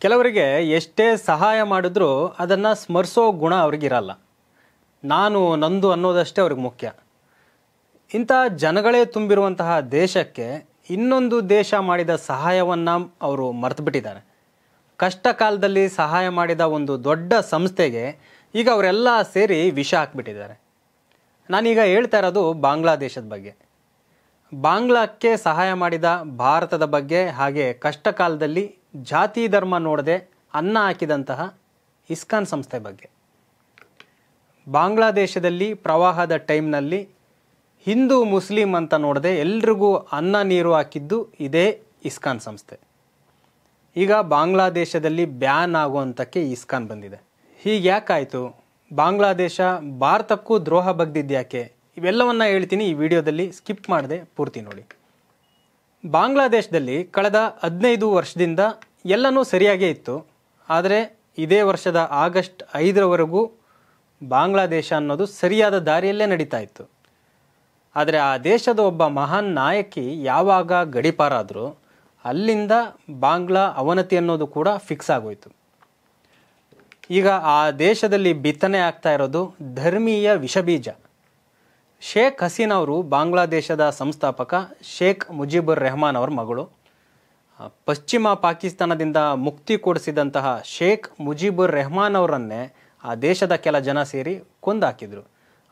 ಕೆಲವರಿಗೆ ಎಷ್ಟೇ ಸಹಾಯ ಮಾಡಿದ್ರೂ ಅದನ್ನು ಸ್ಮರಿಸೋ ಗುಣ ಅವ್ರಿಗಿರಲ್ಲ. ನಾನು ನಂದು ಅನ್ನೋದಷ್ಟೇ ಅವ್ರಿಗೆ ಮುಖ್ಯ. ಇಂಥ ಜನಗಳೇ ತುಂಬಿರುವಂತಹ ದೇಶಕ್ಕೆ ಇನ್ನೊಂದು ದೇಶ ಮಾಡಿದ ಸಹಾಯವನ್ನು ಅವರು ಮರೆತುಬಿಟ್ಟಿದ್ದಾರೆ. ಕಷ್ಟ ಕಾಲದಲ್ಲಿ ಸಹಾಯ ಮಾಡಿದ ಒಂದು ದೊಡ್ಡ ಸಂಸ್ಥೆಗೆ ಈಗ ಅವರೆಲ್ಲ ಸೇರಿ ವಿಷ ಹಾಕ್ಬಿಟ್ಟಿದ್ದಾರೆ. ನಾನೀಗ ಹೇಳ್ತಾ ಇರೋದು ಬಾಂಗ್ಲಾದೇಶದ ಬಗ್ಗೆ. ಬಾಂಗ್ಲಾಕ್ಕೆ ಸಹಾಯ ಮಾಡಿದ ಭಾರತದ ಬಗ್ಗೆ, ಹಾಗೆ ಕಷ್ಟ ಕಾಲದಲ್ಲಿ ಜಾತಿ ಧರ್ಮ ನೋಡದೆ ಅನ್ನ ಹಾಕಿದಂತಹ ಇಸ್ಕಾನ್ ಸಂಸ್ಥೆ ಬಗ್ಗೆ. ಬಾಂಗ್ಲಾದೇಶದಲ್ಲಿ ಪ್ರವಾಹದ ಟೈಮ್ನಲ್ಲಿ ಹಿಂದೂ ಮುಸ್ಲಿಂ ಅಂತ ನೋಡದೆ ಎಲ್ರಿಗೂ ಅನ್ನ ನೀರು ಹಾಕಿದ್ದು ಇದೇ ಇಸ್ಕಾನ್ ಸಂಸ್ಥೆ. ಈಗ ಬಾಂಗ್ಲಾದೇಶದಲ್ಲಿ ಬ್ಯಾನ್ ಆಗುವಂಥಕ್ಕೆ ಇಸ್ಕಾನ್ ಬಂದಿದೆ. ಹೀಗೆ ಯಾಕಾಯಿತು? ಬಾಂಗ್ಲಾದೇಶ ಭಾರತಕ್ಕೂ ದ್ರೋಹ ಬಗ್ದಿದ್ಯಾಕೆ? ಇವೆಲ್ಲವನ್ನ ಹೇಳ್ತೀನಿ ಈ ವಿಡಿಯೋದಲ್ಲಿ, ಸ್ಕಿಪ್ ಮಾಡದೆ ಪೂರ್ತಿ ನೋಡಿ. ಬಾಂಗ್ಲಾದೇಶದಲ್ಲಿ ಕಳೆದ 15 ವರ್ಷದಿಂದ ಎಲ್ಲನೂ ಸರಿಯಾಗೇ ಇತ್ತು. ಆದರೆ ಇದೇ ವರ್ಷದ ಆಗಸ್ಟ್ 5ರವರೆಗೂ ಬಾಂಗ್ಲಾದೇಶ ಅನ್ನೋದು ಸರಿಯಾದ ದಾರಿಯಲ್ಲೇ ನಡೀತಾ ಇತ್ತು. ಆದರೆ ಆ ದೇಶದ ಒಬ್ಬ ಮಹಾನ್ ನಾಯಕಿ ಯಾವಾಗ ಗಡೀಪಾರಾದರೂ ಅಲ್ಲಿಂದ ಬಾಂಗ್ಲಾ ಅವನತಿ ಅನ್ನೋದು ಕೂಡ ಫಿಕ್ಸ್ ಆಗೋಯ್ತು. ಈಗ ಆ ದೇಶದಲ್ಲಿ ಬಿತ್ತನೆ ಆಗ್ತಾ ಇರೋದು ಧರ್ಮೀಯ ವಿಷಬೀಜ. ಶೇಖ್ ಹಸೀನಾ ಅವರು ಬಾಂಗ್ಲಾದೇಶದ ಸಂಸ್ಥಾಪಕ ಶೇಖ್ ಮುಜಿಬುರ್ ರೆಹಮಾನ್ ಅವರ ಮಗಳು. ಪಶ್ಚಿಮ ಪಾಕಿಸ್ತಾನದಿಂದ ಮುಕ್ತಿ ಕೊಡಿಸಿದಂತಹ ಶೇಖ್ ಮುಜಿಬುರ್ ರೆಹಮಾನ್ ಅವರನ್ನೇ ಆ ದೇಶದ ಕೆಲ ಜನ ಸೇರಿ ಕೊಂದಾಕಿದ್ರು.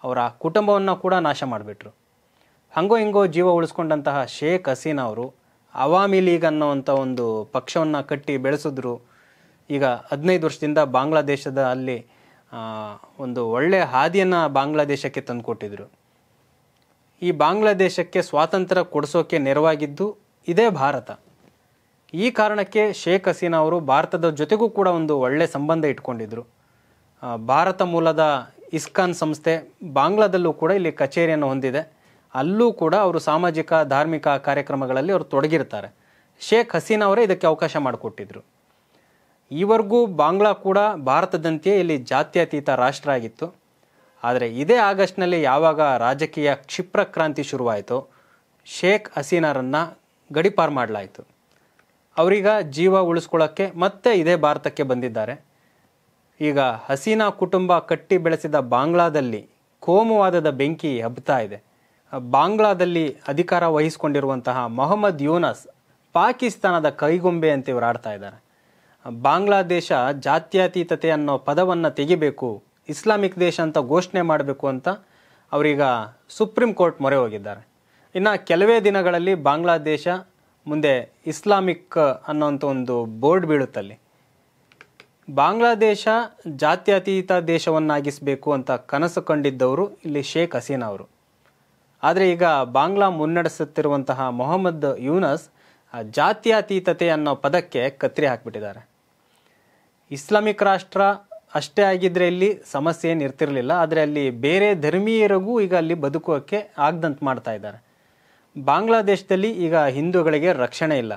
ಅವರ ಕುಟುಂಬವನ್ನು ಕೂಡ ನಾಶ ಮಾಡಿಬಿಟ್ರು. ಹಂಗೋ ಹಿಂಗೋ ಜೀವ ಉಳಿಸ್ಕೊಂಡಂತಹ ಶೇಖ್ ಹಸೀನಾ ಅವರು ಅವಾಮಿ ಲೀಗ್ ಅನ್ನೋವಂಥ ಒಂದು ಪಕ್ಷವನ್ನು ಕಟ್ಟಿ ಬೆಳೆಸಿದ್ರು. ಈಗ 15 ವರ್ಷದಿಂದ ಬಾಂಗ್ಲಾದೇಶದ ಅಲ್ಲಿ ಒಂದು ಒಳ್ಳೆಯ ಹಾದಿಯನ್ನು ಬಾಂಗ್ಲಾದೇಶಕ್ಕೆ ತಂದುಕೊಟ್ಟಿದ್ರು. ಈ ಬಾಂಗ್ಲಾದೇಶಕ್ಕೆ ಸ್ವಾತಂತ್ರ್ಯ ಕೊಡಿಸೋಕೆ ನೆರವಾಗಿದ್ದು ಇದೇ ಭಾರತ. ಈ ಕಾರಣಕ್ಕೆ ಶೇಖ್ ಹಸೀನಾ ಅವರು ಭಾರತದ ಜೊತೆಗೂ ಕೂಡ ಒಂದು ಒಳ್ಳೆಯ ಸಂಬಂಧ ಇಟ್ಕೊಂಡಿದ್ರು. ಭಾರತ ಮೂಲದ ಇಸ್ಕಾನ್ ಸಂಸ್ಥೆ ಬಾಂಗ್ಲಾದಲ್ಲೂ ಕೂಡ ಇಲ್ಲಿ ಕಚೇರಿಯನ್ನು ಹೊಂದಿದೆ. ಅಲ್ಲೂ ಕೂಡ ಅವರು ಸಾಮಾಜಿಕ ಧಾರ್ಮಿಕ ಕಾರ್ಯಕ್ರಮಗಳಲ್ಲಿ ಅವರು ತೊಡಗಿರ್ತಾರೆ. ಶೇಖ್ ಹಸೀನಾ ಅವರೇ ಇದಕ್ಕೆ ಅವಕಾಶ ಮಾಡಿಕೊಟ್ಟಿದ್ರು. ಈವರೆಗೂ ಬಾಂಗ್ಲಾ ಕೂಡ ಭಾರತದಂತೆಯೇ ಇಲ್ಲಿ ಜಾತ್ಯತೀತ ರಾಷ್ಟ್ರ ಆಗಿತ್ತು. ಆದರೆ ಇದೇ ಆಗಸ್ಟ್ನಲ್ಲಿ ಯಾವಾಗ ರಾಜಕೀಯ ಕ್ಷಿಪ್ರ ಕ್ರಾಂತಿ ಶುರುವಾಯಿತೋ ಶೇಖ್ ಹಸೀನಾರನ್ನು ಗಡೀಪಾರು ಮಾಡಲಾಯಿತು. ಅವರೀಗ ಜೀವ ಉಳಿಸ್ಕೊಳ್ಳೋಕ್ಕೆ ಮತ್ತೆ ಇದೇ ಭಾರತಕ್ಕೆ ಬಂದಿದ್ದಾರೆ. ಈಗ ಹಸೀನಾ ಕುಟುಂಬ ಕಟ್ಟಿ ಬೆಳೆಸಿದ ಬಾಂಗ್ಲಾದಲ್ಲಿ ಕೋಮುವಾದದ ಬೆಂಕಿ ಹಬ್ತಾ ಇದೆ. ಬಾಂಗ್ಲಾದಲ್ಲಿ ಅಧಿಕಾರ ವಹಿಸಿಕೊಂಡಿರುವಂತಹ ಮೊಹಮ್ಮದ್ ಯೂನಸ್ ಪಾಕಿಸ್ತಾನದ ಕೈಗೊಂಬೆ ಅಂತ ಇವರು ಆಡ್ತಾ ಇದ್ದಾರೆ. ಬಾಂಗ್ಲಾದೇಶ ಜಾತ್ಯತೀತತೆ ಅನ್ನೋ ಪದವನ್ನು ತೆಗಿಬೇಕು, ಇಸ್ಲಾಮಿಕ್ ದೇಶ ಅಂತ ಘೋಷಣೆ ಮಾಡಬೇಕು ಅಂತ ಅವರೀಗ ಸುಪ್ರೀಂ ಕೋರ್ಟ್ ಮೊರೆ ಹೋಗಿದ್ದಾರೆ. ಇನ್ನು ಕೆಲವೇ ದಿನಗಳಲ್ಲಿ ಬಾಂಗ್ಲಾದೇಶ ಮುಂದೆ ಇಸ್ಲಾಮಿಕ್ ಅನ್ನೋಂಥ ಒಂದು ಬೋರ್ಡ್ ಬೀಳುತ್ತಲ್ಲಿ. ಬಾಂಗ್ಲಾದೇಶ ಜಾತ್ಯತೀತ ದೇಶವನ್ನಾಗಿಸಬೇಕು ಅಂತ ಕನಸು ಕಂಡಿದ್ದವರು ಇಲ್ಲಿ ಶೇಖ್ ಹಸೀನಾ ಅವರು. ಆದರೆ ಈಗ ಬಾಂಗ್ಲಾ ಮುನ್ನಡೆಸುತ್ತಿರುವಂತಹ ಮೊಹಮ್ಮದ್ ಯೂನಸ್ ಜಾತ್ಯತೀತತೆ ಅನ್ನೋ ಪದಕ್ಕೆ ಕತ್ತರಿ ಹಾಕಿಬಿಟ್ಟಿದ್ದಾರೆ. ಇಸ್ಲಾಮಿಕ್ ರಾಷ್ಟ್ರ ಅಷ್ಟೇ ಆಗಿದ್ದರೆ ಇಲ್ಲಿ ಸಮಸ್ಯೆ ಏನು ಇರ್ತಿರಲಿಲ್ಲ. ಆದರೆ ಅಲ್ಲಿ ಬೇರೆ ಧರ್ಮೀಯರಿಗೂ ಈಗ ಅಲ್ಲಿ ಬದುಕೋಕ್ಕೆ ಆಗದಂತೆ ಮಾಡ್ತಾ ಇದ್ದಾರೆ. ಬಾಂಗ್ಲಾದೇಶದಲ್ಲಿ ಈಗ ಹಿಂದೂಗಳಿಗೆ ರಕ್ಷಣೆ ಇಲ್ಲ.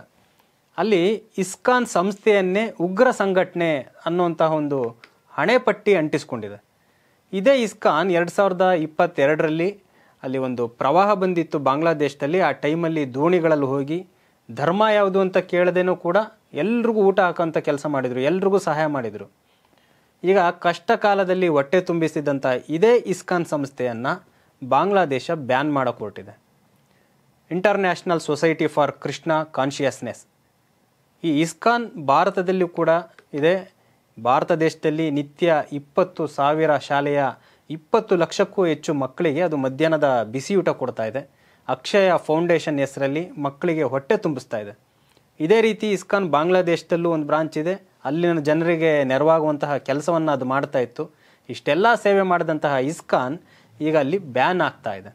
ಅಲ್ಲಿ ಇಸ್ಕಾನ್ ಸಂಸ್ಥೆಯನ್ನೇ ಉಗ್ರ ಸಂಘಟನೆ ಅನ್ನುವಂತಹ ಒಂದು ಹಣೆಪಟ್ಟಿ ಅಂಟಿಸ್ಕೊಂಡಿದೆ. ಇದೇ ಇಸ್ಕಾನ್ 2022ರಲ್ಲಿ ಅಲ್ಲಿ ಒಂದು ಪ್ರವಾಹ ಬಂದಿತ್ತು ಬಾಂಗ್ಲಾದೇಶದಲ್ಲಿ. ಆ ಟೈಮಲ್ಲಿ ದೋಣಿಗಳಲ್ಲಿ ಹೋಗಿ ಧರ್ಮ ಯಾವುದು ಅಂತ ಕೇಳದೇನೂ ಕೂಡ ಎಲ್ರಿಗೂ ಊಟ ಹಾಕೋಂಥ ಕೆಲಸ ಮಾಡಿದರು, ಎಲ್ರಿಗೂ ಸಹಾಯ ಮಾಡಿದರು. ಈಗ ಕಷ್ಟ ಕಾಲದಲ್ಲಿ ಹೊಟ್ಟೆ ತುಂಬಿಸಿದಂಥ ಇದೇ ಇಸ್ಕಾನ್ ಸಂಸ್ಥೆಯನ್ನು ಬಾಂಗ್ಲಾದೇಶ ಬ್ಯಾನ್ ಮಾಡೋಕೆ ಹೊರಟಿದೆ. International society for Krishna consciousness, ಈ ಇಸ್ಕಾನ್ ಭಾರತದಲ್ಲೂ ಕೂಡ ಇದೆ. ಭಾರತ ದೇಶದಲ್ಲಿ ನಿತ್ಯ 20,000 ಶಾಲೆಯ 20 ಲಕ್ಷಕ್ಕೂ ಹೆಚ್ಚು ಮಕ್ಕಳಿಗೆ ಅದು ಮಧ್ಯಾಹ್ನದ ಬಿಸಿಯೂಟ ಕೊಡ್ತಾ ಇದೆ. ಅಕ್ಷಯ ಫೌಂಡೇಶನ್ ಹೆಸರಲ್ಲಿ ಮಕ್ಕಳಿಗೆ ಹೊಟ್ಟೆ ತುಂಬಿಸ್ತಾ ಇದೆ. ಇದೇ ರೀತಿ ಇಸ್ಕಾನ್ ಬಾಂಗ್ಲಾದೇಶದಲ್ಲೂ ಒಂದು ಬ್ರಾಂಚ್ ಇದೆ. ಅಲ್ಲಿನ ಜನರಿಗೆ ನೆರವಾಗುವಂತಹ ಕೆಲಸವನ್ನು ಅದು ಮಾಡ್ತಾ ಇತ್ತು. ಇಷ್ಟೆಲ್ಲ ಸೇವೆ ಮಾಡಿದಂತಹ ಇಸ್ಕಾನ್ ಈಗ ಅಲ್ಲಿ ಬ್ಯಾನ್ ಆಗ್ತಾ ಇದೆ.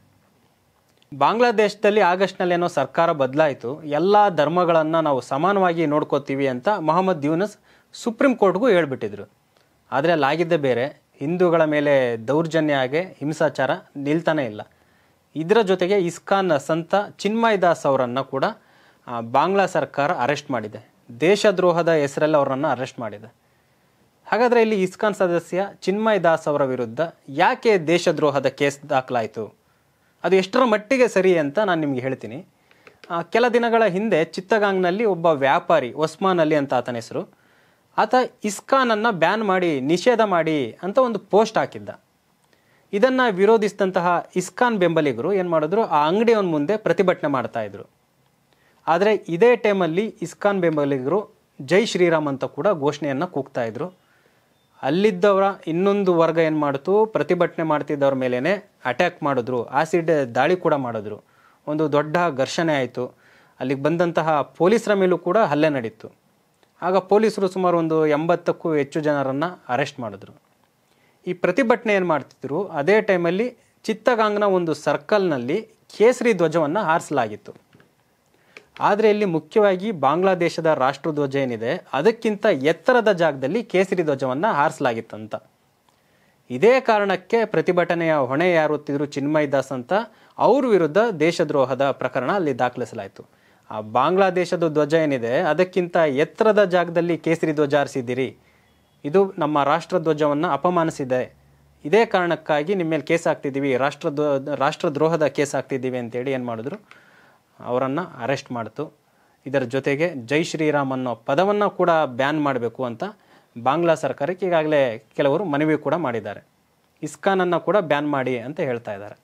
ಬಾಂಗ್ಲಾದೇಶದಲ್ಲಿ ಆಗಸ್ಟ್ನಲ್ಲಿ ಏನೋ ಸರ್ಕಾರ ಬದಲಾಯಿತು, ಎಲ್ಲ ಧರ್ಮಗಳನ್ನು ನಾವು ಸಮಾನವಾಗಿ ನೋಡ್ಕೋತೀವಿ ಅಂತ ಮೊಹಮ್ಮದ್ ಯೂನಸ್ ಸುಪ್ರೀಂ ಕೋರ್ಟ್ಗೂ ಹೇಳ್ಬಿಟ್ಟಿದ್ರು. ಆದರೆ ಅಲ್ಲಾಗಿದ್ದೇ ಬೇರೆ. ಹಿಂದೂಗಳ ಮೇಲೆ ದೌರ್ಜನ್ಯ ಆಗಿ ಹಿಂಸಾಚಾರ ನಿಲ್ತಾನೇ ಇಲ್ಲ. ಇದರ ಜೊತೆಗೆ ಇಸ್ಕಾನ್ ಸಂತ ಚಿನ್ಮಯ್ ದಾಸ್ ಅವರನ್ನು ಕೂಡ ಬಾಂಗ್ಲಾ ಸರ್ಕಾರ ಅರೆಸ್ಟ್ ಮಾಡಿದೆ. ದೇಶದ್ರೋಹದ ಹೆಸರಲ್ಲಿ ಅವರನ್ನು ಅರೆಸ್ಟ್ ಮಾಡಿದೆ. ಹಾಗಾದರೆ ಇಲ್ಲಿ ಇಸ್ಕಾನ್ ಸದಸ್ಯ ಚಿನ್ಮಯ್ ದಾಸ್ ಅವರ ವಿರುದ್ಧ ಯಾಕೆ ದೇಶದ್ರೋಹದ ಕೇಸ್ ದಾಖಲಾಯಿತು, ಅದು ಎಷ್ಟರ ಮಟ್ಟಿಗೆ ಸರಿ ಅಂತ ನಾನು ನಿಮಗೆ ಹೇಳ್ತೀನಿ. ಕೆಲ ದಿನಗಳ ಹಿಂದೆ ಚಿತ್ತಗಾಂಗ್ನಲ್ಲಿ ಒಬ್ಬ ವ್ಯಾಪಾರಿ, ಒಸ್ಮಾನ್ ಅಲಿ ಅಂತ ಆತನ ಹೆಸರು, ಆತ ಇಸ್ಕಾನನ್ನು ಬ್ಯಾನ್ ಮಾಡಿ ನಿಷೇಧ ಮಾಡಿ ಅಂತ ಒಂದು ಪೋಸ್ಟ್ ಹಾಕಿದ್ದ. ಇದನ್ನು ವಿರೋಧಿಸಿದಂತಹ ಇಸ್ಕಾನ್ ಬೆಂಬಲಿಗರು ಏನು ಮಾಡಿದ್ರು, ಆ ಅಂಗಡಿಯವನ ಮುಂದೆ ಪ್ರತಿಭಟನೆ ಮಾಡ್ತಾಯಿದ್ರು. ಆದರೆ ಇದೇ ಟೈಮಲ್ಲಿ ಇಸ್ಕಾನ್ ಬೆಂಬಲಿಗರು ಜೈ ಶ್ರೀರಾಮ್ ಅಂತ ಕೂಡ ಘೋಷಣೆಯನ್ನು ಕೂಗ್ತಾಯಿದ್ರು. ಅಲ್ಲಿದ್ದವರ ಇನ್ನೊಂದು ವರ್ಗ ಏನು ಮಾಡ್ತು, ಪ್ರತಿಭಟನೆ ಮಾಡ್ತಿದ್ದವ್ರ ಮೇಲೇ ಅಟ್ಯಾಕ್ ಮಾಡಿದ್ರು, ಆಸಿಡ್ ದಾಳಿ ಕೂಡ ಮಾಡಿದ್ರು. ಒಂದು ದೊಡ್ಡ ಘರ್ಷಣೆ ಆಯಿತು. ಅಲ್ಲಿಗೆ ಬಂದಂತಹ ಪೊಲೀಸರ ಮೇಲೂ ಕೂಡ ಹಲ್ಲೆ ನಡೀತು. ಆಗ ಪೊಲೀಸರು ಸುಮಾರು ಒಂದು 80ಕ್ಕೂ ಹೆಚ್ಚು ಜನರನ್ನು ಅರೆಸ್ಟ್ ಮಾಡಿದ್ರು. ಈ ಪ್ರತಿಭಟನೆ ಏನು ಮಾಡ್ತಿದ್ರು, ಅದೇ ಟೈಮಲ್ಲಿ ಚಿತ್ತಗಾಂಗ್ನ ಒಂದು ಸರ್ಕಲ್ನಲ್ಲಿ ಕೇಸರಿ ಧ್ವಜವನ್ನು ಹಾರಿಸಲಾಗಿತ್ತು. ಆದರೆ ಇಲ್ಲಿ ಮುಖ್ಯವಾಗಿ ಬಾಂಗ್ಲಾದೇಶದ ರಾಷ್ಟ್ರಧ್ವಜ ಏನಿದೆ ಅದಕ್ಕಿಂತ ಎತ್ತರದ ಜಾಗದಲ್ಲಿ ಕೇಸರಿ ಧ್ವಜವನ್ನು ಹಾರಿಸಲಾಗಿತ್ತಂತ. ಇದೇ ಕಾರಣಕ್ಕೆ ಪ್ರತಿಭಟನೆಯ ಹೊಣೆ ಯಾರು ಹೊತ್ತಿದ್ರು, ಚಿನ್ಮಯ್ ದಾಸ್ ಅಂತ, ಅವ್ರ ವಿರುದ್ಧ ದೇಶದ್ರೋಹದ ಪ್ರಕರಣ ಅಲ್ಲಿ ದಾಖಲಿಸಲಾಯಿತು. ಆ ಬಾಂಗ್ಲಾದೇಶದ ಧ್ವಜ ಏನಿದೆ ಅದಕ್ಕಿಂತ ಎತ್ತರದ ಜಾಗದಲ್ಲಿ ಕೇಸರಿ ಧ್ವಜ ಹಾರಿಸಿದ್ದೀರಿ, ಇದು ನಮ್ಮ ರಾಷ್ಟ್ರಧ್ವಜವನ್ನು ಅಪಮಾನಿಸಿದೆ, ಇದೇ ಕಾರಣಕ್ಕಾಗಿ ನಿಮ್ಮ ಮೇಲೆ ಕೇಸ್ ಹಾಕ್ತಿದ್ದೀವಿ, ರಾಷ್ಟ್ರದ್ರೋಹದ ಕೇಸ್ ಹಾಕ್ತಿದ್ದೀವಿ ಅಂತೇಳಿ ಏನು ಮಾಡಿದ್ರು, ಅವರನ್ನು ಅರೆಸ್ಟ್ ಮಾಡ್ತು. ಇದರ ಜೊತೆಗೆ ಜೈ ಶ್ರೀರಾಮ್ ಅನ್ನೋ ಪದವನ್ನು ಕೂಡ ಬ್ಯಾನ್ ಮಾಡಬೇಕು ಅಂತ ಬಾಂಗ್ಲಾ ಸರ್ಕಾರಕ್ಕೆ ಈಗಾಗಲೇ ಕೆಲವರು ಮನವಿ ಕೂಡ ಮಾಡಿದ್ದಾರೆ. ಇಸ್ಕಾನನ್ನು ಕೂಡ ಬ್ಯಾನ್ ಮಾಡಿ ಅಂತ ಹೇಳ್ತಾ ಇದ್ದಾರೆ.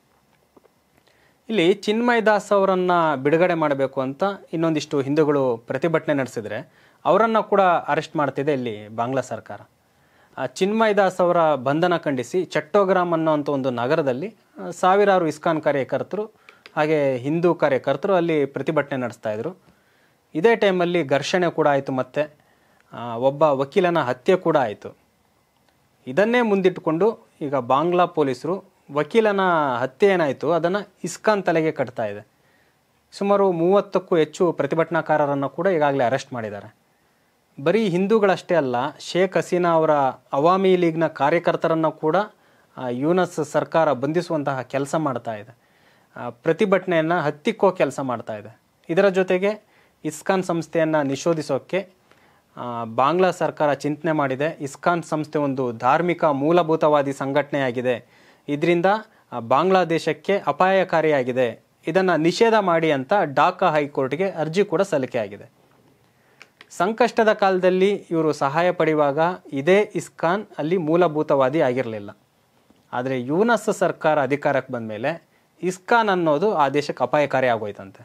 ಇಲ್ಲಿ ಚಿನ್ಮಯ್ ದಾಸ್ ಅವರನ್ನು ಬಿಡುಗಡೆ ಮಾಡಬೇಕು ಅಂತ ಇನ್ನೊಂದಿಷ್ಟು ಹಿಂದೂಗಳು ಪ್ರತಿಭಟನೆ ನಡೆಸಿದರೆ ಅವರನ್ನು ಕೂಡ ಅರೆಸ್ಟ್ ಮಾಡ್ತಿದೆ ಇಲ್ಲಿ ಬಾಂಗ್ಲಾ ಸರ್ಕಾರ. ಚಿನ್ಮಯ್ ದಾಸ್ ಅವರ ಬಂಧನ ಖಂಡಿಸಿ ಚಟ್ಟೋಗ್ರಾಮ್ ಅನ್ನೋಂಥ ಒಂದು ನಗರದಲ್ಲಿ ಸಾವಿರಾರು ಇಸ್ಕಾನ್ ಕಾರ್ಯಕರ್ತರು ಹಾಗೆ ಹಿಂದೂ ಕಾರ್ಯಕರ್ತರು ಅಲ್ಲಿ ಪ್ರತಿಭಟನೆ ನಡೆಸ್ತಾ ಇದ್ರು. ಇದೇ ಟೈಮಲ್ಲಿ ಘರ್ಷಣೆ ಕೂಡ ಆಯಿತು, ಮತ್ತು ಒಬ್ಬ ವಕೀಲನ ಹತ್ಯೆ ಕೂಡ ಆಯಿತು. ಇದನ್ನೇ ಮುಂದಿಟ್ಟುಕೊಂಡು ಈಗ ಬಾಂಗ್ಲಾ ಪೊಲೀಸರು ವಕೀಲನ ಹತ್ಯೆ ಏನಾಯಿತು ಅದನ್ನು ಇಸ್ಕಾನ್ ತಲೆಗೆ ಕಟ್ತಾ ಇದೆ. ಸುಮಾರು 30ಕ್ಕೂ ಹೆಚ್ಚು ಪ್ರತಿಭಟನಾಕಾರರನ್ನು ಕೂಡ ಈಗಾಗಲೇ ಅರೆಸ್ಟ್ ಮಾಡಿದ್ದಾರೆ. ಬರೀ ಹಿಂದೂಗಳಷ್ಟೇ ಅಲ್ಲ, ಶೇಖ್ ಹಸೀನಾ ಅವರ ಅವಾಮಿ ಲೀಗ್ನ ಕಾರ್ಯಕರ್ತರನ್ನು ಕೂಡ ಯೂನಸ್ ಸರ್ಕಾರ ಬಂಧಿಸುವಂತಹ ಕೆಲಸ ಮಾಡ್ತಾ ಇದೆ, ಪ್ರತಿಭಟನೆಯನ್ನು ಹತ್ತಿಕ್ಕೋ ಕೆಲಸ ಮಾಡ್ತಾ ಇದೆ. ಇದರ ಜೊತೆಗೆ ಇಸ್ಕಾನ್ ಸಂಸ್ಥೆಯನ್ನು ನಿಷೇಧಿಸೋಕ್ಕೆ ಬಾಂಗ್ಲಾ ಸರ್ಕಾರ ಚಿಂತನೆ ಮಾಡಿದೆ. ಇಸ್ಕಾನ್ ಸಂಸ್ಥೆ ಒಂದು ಧಾರ್ಮಿಕ ಮೂಲಭೂತವಾದಿ ಸಂಘಟನೆಯಾಗಿದೆ, ಇದರಿಂದ ಬಾಂಗ್ಲಾದೇಶಕ್ಕೆ ಅಪಾಯಕಾರಿಯಾಗಿದೆ, ಇದನ್ನು ನಿಷೇಧ ಮಾಡಿ ಅಂತ ಢಾಕಾ ಹೈಕೋರ್ಟ್ಗೆ ಅರ್ಜಿ ಕೂಡ ಸಲ್ಲಿಕೆಯಾಗಿದೆ. ಸಂಕಷ್ಟದ ಕಾಲದಲ್ಲಿ ಇವರು ಸಹಾಯ ಪಡೆಯುವಾಗ ಇದೇ ಇಸ್ಕಾನ್ ಅಲ್ಲಿ ಮೂಲಭೂತವಾದಿ ಆಗಿರಲಿಲ್ಲ. ಆದರೆ ಯೂನಸ್ ಸರ್ಕಾರ ಅಧಿಕಾರಕ್ಕೆ ಬಂದ ಮೇಲೆ ಇಸ್ಕಾನ್ ಅನ್ನೋದು ಆ ದೇಶಕ್ಕೆ ಅಪಾಯಕಾರಿ ಆಗೋಯ್ತಂತೆ.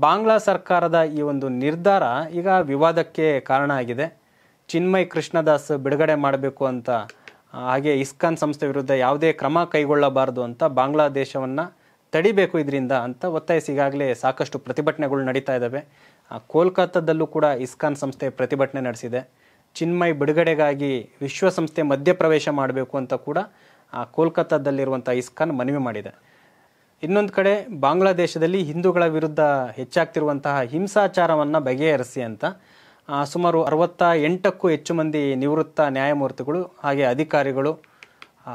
ಬಾಂಗ್ಲಾ ಸರ್ಕಾರದ ಈ ಒಂದು ನಿರ್ಧಾರ ಈಗ ವಿವಾದಕ್ಕೆ ಕಾರಣ ಆಗಿದೆ. ಚಿನ್ಮಯ್ ಕೃಷ್ಣದಾಸ್ ಬಿಡುಗಡೆ ಮಾಡಬೇಕು ಅಂತ, ಹಾಗೆ ಇಸ್ಕಾನ್ ಸಂಸ್ಥೆ ವಿರುದ್ಧ ಯಾವುದೇ ಕ್ರಮ ಕೈಗೊಳ್ಳಬಾರದು ಅಂತ ಬಾಂಗ್ಲಾದೇಶವನ್ನು ತಡಿಬೇಕು ಇದರಿಂದ ಅಂತ ಒತ್ತಾಯಿಸಿ ಈಗಾಗಲೇ ಸಾಕಷ್ಟು ಪ್ರತಿಭಟನೆಗಳು ನಡೀತಾ ಇದ್ದಾವೆ. ಕೋಲ್ಕತ್ತಾದಲ್ಲೂ ಕೂಡ ಇಸ್ಕಾನ್ ಸಂಸ್ಥೆ ಪ್ರತಿಭಟನೆ ನಡೆಸಿದೆ. ಚಿನ್ಮಯ್ ಬಿಡುಗಡೆಗಾಗಿ ವಿಶ್ವಸಂಸ್ಥೆ ಮಧ್ಯಪ್ರವೇಶ ಮಾಡಬೇಕು ಅಂತ ಕೂಡ ಕೋಲ್ಕತ್ತಾದಲ್ಲಿರುವಂಥ ಇಸ್ಕಾನ್ ಮನವಿ ಮಾಡಿದೆ. ಇನ್ನೊಂದು ಕಡೆ ಬಾಂಗ್ಲಾದೇಶದಲ್ಲಿ ಹಿಂದೂಗಳ ವಿರುದ್ಧ ಹೆಚ್ಚಾಗ್ತಿರುವಂತಹ ಹಿಂಸಾಚಾರವನ್ನು ಬಗೆಹರಿಸಿ ಅಂತ ಸುಮಾರು 68ಕ್ಕೂ ಹೆಚ್ಚು ಮಂದಿ ನಿವೃತ್ತ ನ್ಯಾಯಮೂರ್ತಿಗಳು ಹಾಗೆ ಅಧಿಕಾರಿಗಳು,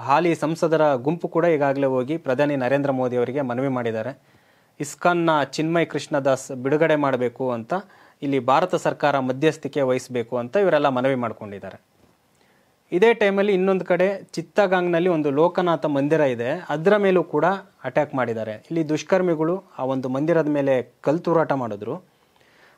ಹಾಲಿ ಸಂಸದರ ಗುಂಪು ಕೂಡ ಈಗಾಗಲೇ ಹೋಗಿ ಪ್ರಧಾನಿ ನರೇಂದ್ರ ಮೋದಿ ಅವರಿಗೆ ಮನವಿ ಮಾಡಿದ್ದಾರೆ. ಇಸ್ಕಾನ್ನ ಚಿನ್ಮಯ್ ಕೃಷ್ಣದಾಸ್ ಬಿಡುಗಡೆ ಮಾಡಬೇಕು ಅಂತ, ಇಲ್ಲಿ ಭಾರತ ಸರ್ಕಾರ ಮಧ್ಯಸ್ಥಿಕೆ ವಹಿಸಬೇಕು ಅಂತ ಇವರೆಲ್ಲ ಮನವಿ ಮಾಡಿಕೊಂಡಿದ್ದಾರೆ. ಇದೇ ಟೈಮಲ್ಲಿ ಇನ್ನೊಂದು ಕಡೆ ಚಿತ್ತಗಾಂಗ್ನಲ್ಲಿ ಒಂದು ಲೋಕನಾಥ ಮಂದಿರ ಇದೆ, ಅದರ ಮೇಲೂ ಕೂಡ ಅಟ್ಯಾಕ್ ಮಾಡಿದ್ದಾರೆ. ಇಲ್ಲಿ ದುಷ್ಕರ್ಮಿಗಳು ಆ ಒಂದು ಮಂದಿರದ ಮೇಲೆ ಕಲ್ತೂರಾಟ ಮಾಡಿದ್ರು.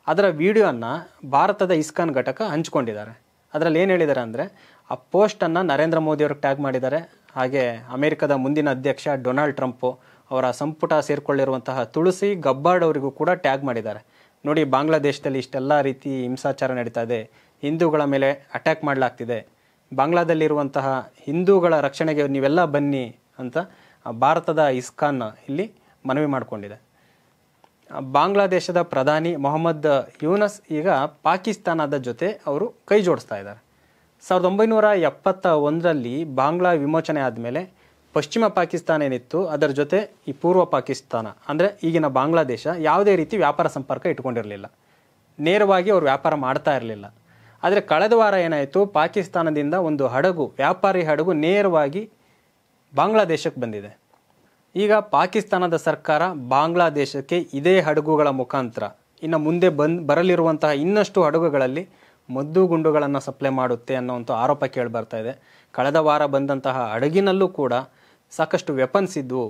ಅದರ ವಿಡಿಯೋನ ಭಾರತದ ಇಸ್ಕಾನ್ ಘಟಕ ಹಂಚ್ಕೊಂಡಿದ್ದಾರೆ. ಅದರಲ್ಲಿ ಏನು ಹೇಳಿದ್ದಾರೆ ಅಂದರೆ, ಆ ಪೋಸ್ಟನ್ನು ನರೇಂದ್ರ ಮೋದಿ ಅವ್ರಿಗೆ ಟ್ಯಾಗ್ ಮಾಡಿದ್ದಾರೆ. ಹಾಗೆ ಅಮೆರಿಕದ ಮುಂದಿನ ಅಧ್ಯಕ್ಷ ಡೊನಾಲ್ಡ್ ಟ್ರಂಪು ಅವರ ಸಂಪುಟ ಸೇರಿಕೊಳ್ಳಿರುವಂತಹ ತುಳಸಿ ಗಬ್ಬಾರ್ಡ್ ಅವರಿಗೂ ಕೂಡ ಟ್ಯಾಗ್ ಮಾಡಿದ್ದಾರೆ. ನೋಡಿ, ಬಾಂಗ್ಲಾದೇಶದಲ್ಲಿ ಇಷ್ಟೆಲ್ಲ ರೀತಿ ಹಿಂಸಾಚಾರ ನಡೀತಾ ಇದೆ, ಹಿಂದೂಗಳ ಮೇಲೆ ಅಟ್ಯಾಕ್ ಮಾಡಲಾಗ್ತಿದೆ, ಬಾಂಗ್ಲಾದಲ್ಲಿರುವಂತಹ ಹಿಂದೂಗಳ ರಕ್ಷಣೆಗೆ ನೀವೆಲ್ಲ ಬನ್ನಿ ಅಂತ ಭಾರತದ ಇಸ್ಕಾನ್ ಇಲ್ಲಿ ಮನವಿ ಮಾಡಿಕೊಂಡಿದೆ. ಬಾಂಗ್ಲಾದೇಶದ ಪ್ರಧಾನಿ ಮೊಹಮ್ಮದ್ ಯೂನಸ್ ಈಗ ಪಾಕಿಸ್ತಾನದ ಜೊತೆ ಅವರು ಕೈ ಜೋಡಿಸ್ತಾ ಇದ್ದಾರೆ. 1971ರಲ್ಲಿ ಬಾಂಗ್ಲಾ ವಿಮೋಚನೆ ಆದಮೇಲೆ ಪಶ್ಚಿಮ ಪಾಕಿಸ್ತಾನ ಏನಿತ್ತು ಅದರ ಜೊತೆ ಈ ಪೂರ್ವ ಪಾಕಿಸ್ತಾನ ಅಂದರೆ ಈಗಿನ ಬಾಂಗ್ಲಾದೇಶ ಯಾವುದೇ ರೀತಿ ವ್ಯಾಪಾರ ಸಂಪರ್ಕ ಇಟ್ಕೊಂಡಿರಲಿಲ್ಲ, ನೇರವಾಗಿ ಅವರು ವ್ಯಾಪಾರ ಮಾಡ್ತಾ ಇರಲಿಲ್ಲ. ಆದರೆ ಕಳೆದ ವಾರ ಏನಾಯಿತು, ಪಾಕಿಸ್ತಾನದಿಂದ ಒಂದು ಹಡಗು, ವ್ಯಾಪಾರಿ ಹಡಗು ನೇರವಾಗಿ ಬಾಂಗ್ಲಾದೇಶಕ್ಕೆ ಬಂದಿದೆ. ಈಗ ಪಾಕಿಸ್ತಾನದ ಸರ್ಕಾರ ಬಾಂಗ್ಲಾದೇಶಕ್ಕೆ ಇದೇ ಹಡಗುಗಳ ಮುಖಾಂತರ ಇನ್ನು ಮುಂದೆ ಬರಲಿರುವಂತಹ ಇನ್ನಷ್ಟು ಹಡಗುಗಳಲ್ಲಿ ಮದ್ದು ಗುಂಡುಗಳನ್ನು ಸಪ್ಲೈ ಮಾಡುತ್ತೆ ಅನ್ನೋವಂಥ ಆರೋಪ ಕೇಳಿ ಬರ್ತಾ ಇದೆ. ಕಳೆದ ವಾರ ಬಂದಂತಹ ಹಡಗಿನಲ್ಲೂ ಕೂಡ ಸಾಕಷ್ಟು ವೆಪನ್ಸ್ ಇದ್ವು.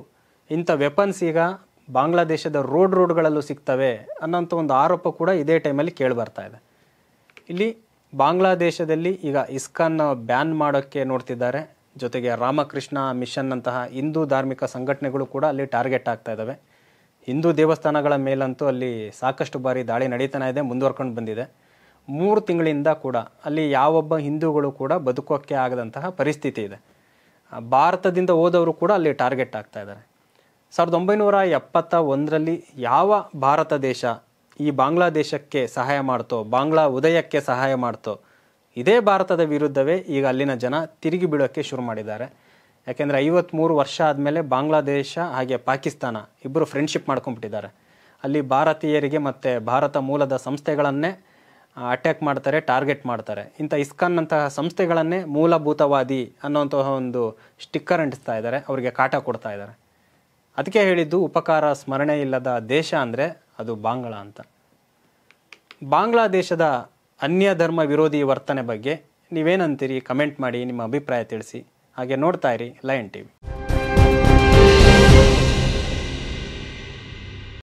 ಇಂಥ ವೆಪನ್ಸ್ ಈಗ ಬಾಂಗ್ಲಾದೇಶದ ರೋಡ್ಗಳಲ್ಲೂ ಸಿಗ್ತವೆ ಅನ್ನೋಂಥ ಒಂದು ಆರೋಪ ಕೂಡ ಇದೇ ಟೈಮಲ್ಲಿ ಕೇಳಿ ಬರ್ತಾ ಇದೆ. ಇಲ್ಲಿ ಬಾಂಗ್ಲಾದೇಶದಲ್ಲಿ ಈಗ ಇಸ್ಕಾನ್ ಬ್ಯಾನ್ ಮಾಡೋಕ್ಕೆ ನೋಡ್ತಿದ್ದಾರೆ. ಜೊತೆಗೆ ರಾಮಕೃಷ್ಣ ಮಿಷನ್ ಅಂತಹ ಹಿಂದೂ ಧಾರ್ಮಿಕ ಸಂಘಟನೆಗಳು ಕೂಡ ಅಲ್ಲಿ ಟಾರ್ಗೆಟ್ ಆಗ್ತಾ ಇದ್ದಾವೆ. ಹಿಂದೂ ದೇವಸ್ಥಾನಗಳ ಮೇಲಂತೂ ಅಲ್ಲಿ ಸಾಕಷ್ಟು ಬಾರಿ ದಾಳಿ ನಡೀತಾನೆ ಇದೆ, ಮುಂದುವರ್ಕೊಂಡು ಬಂದಿದೆ. 3 ತಿಂಗಳಿಂದ ಕೂಡ ಅಲ್ಲಿ ಯಾವೊಬ್ಬ ಹಿಂದೂಗಳು ಕೂಡ ಬದುಕೋಕ್ಕೆ ಆಗದಂತಹ ಪರಿಸ್ಥಿತಿ ಇದೆ. ಭಾರತದಿಂದ ಹೋದವರು ಕೂಡ ಅಲ್ಲಿ ಟಾರ್ಗೆಟ್ ಆಗ್ತಾ ಇದ್ದಾರೆ. 1971ರಲ್ಲಿ ಯಾವ ಭಾರತ ದೇಶ ಈ ಬಾಂಗ್ಲಾದೇಶಕ್ಕೆ ಸಹಾಯ ಮಾಡ್ತೋ, ಬಾಂಗ್ಲಾ ಉದಯಕ್ಕೆ ಸಹಾಯ ಮಾಡ್ತೋ, ಇದೇ ಭಾರತದ ವಿರುದ್ಧವೇ ಈಗ ಅಲ್ಲಿನ ಜನ ತಿರುಗಿ ಬೀಳೋಕ್ಕೆ ಶುರು ಮಾಡಿದ್ದಾರೆ. ಯಾಕೆಂದರೆ 53 ವರ್ಷ ಆದಮೇಲೆ ಬಾಂಗ್ಲಾದೇಶ ಹಾಗೆ ಪಾಕಿಸ್ತಾನ ಇಬ್ಬರು ಫ್ರೆಂಡ್ಶಿಪ್ ಮಾಡ್ಕೊಂಡ್ಬಿಟ್ಟಿದ್ದಾರೆ. ಅಲ್ಲಿ ಭಾರತೀಯರಿಗೆ ಮತ್ತು ಭಾರತ ಮೂಲದ ಸಂಸ್ಥೆಗಳನ್ನೇ ಅಟ್ಯಾಕ್ ಮಾಡ್ತಾರೆ, ಟಾರ್ಗೆಟ್ ಮಾಡ್ತಾರೆ. ಇಂಥ ಇಸ್ಕಾನ್ನಂತಹ ಸಂಸ್ಥೆಗಳನ್ನೇ ಮೂಲಭೂತವಾದಿ ಅನ್ನೋಂತಹ ಒಂದು ಸ್ಟಿಕ್ಕರ್ ಅಂಟಿಸ್ತಾ ಇದ್ದಾರೆ, ಅವರಿಗೆ ಕಾಟ ಕೊಡ್ತಾ ಇದ್ದಾರೆ. ಅದಕ್ಕೆ ಹೇಳಿದ್ದು ಉಪಕಾರ ಸ್ಮರಣೆ ಇಲ್ಲದ ದೇಶ ಅಂದರೆ ಅದು ಬಾಂಗ್ಲಾ ಅಂತ. ಬಾಂಗ್ಲಾದೇಶದ ಅನ್ಯ ಧರ್ಮ ವಿರೋಧಿ ವರ್ತನೆ ಬಗ್ಗೆ ನೀವೇನಂತೀರಿ? ಕಮೆಂಟ್ ಮಾಡಿ, ನಿಮ್ಮ ಅಭಿಪ್ರಾಯ ತಿಳಿಸಿ. ಹಾಗೆ ನೋಡ್ತಾ ಇರಿ ಲಯನ್ ಟಿವಿ.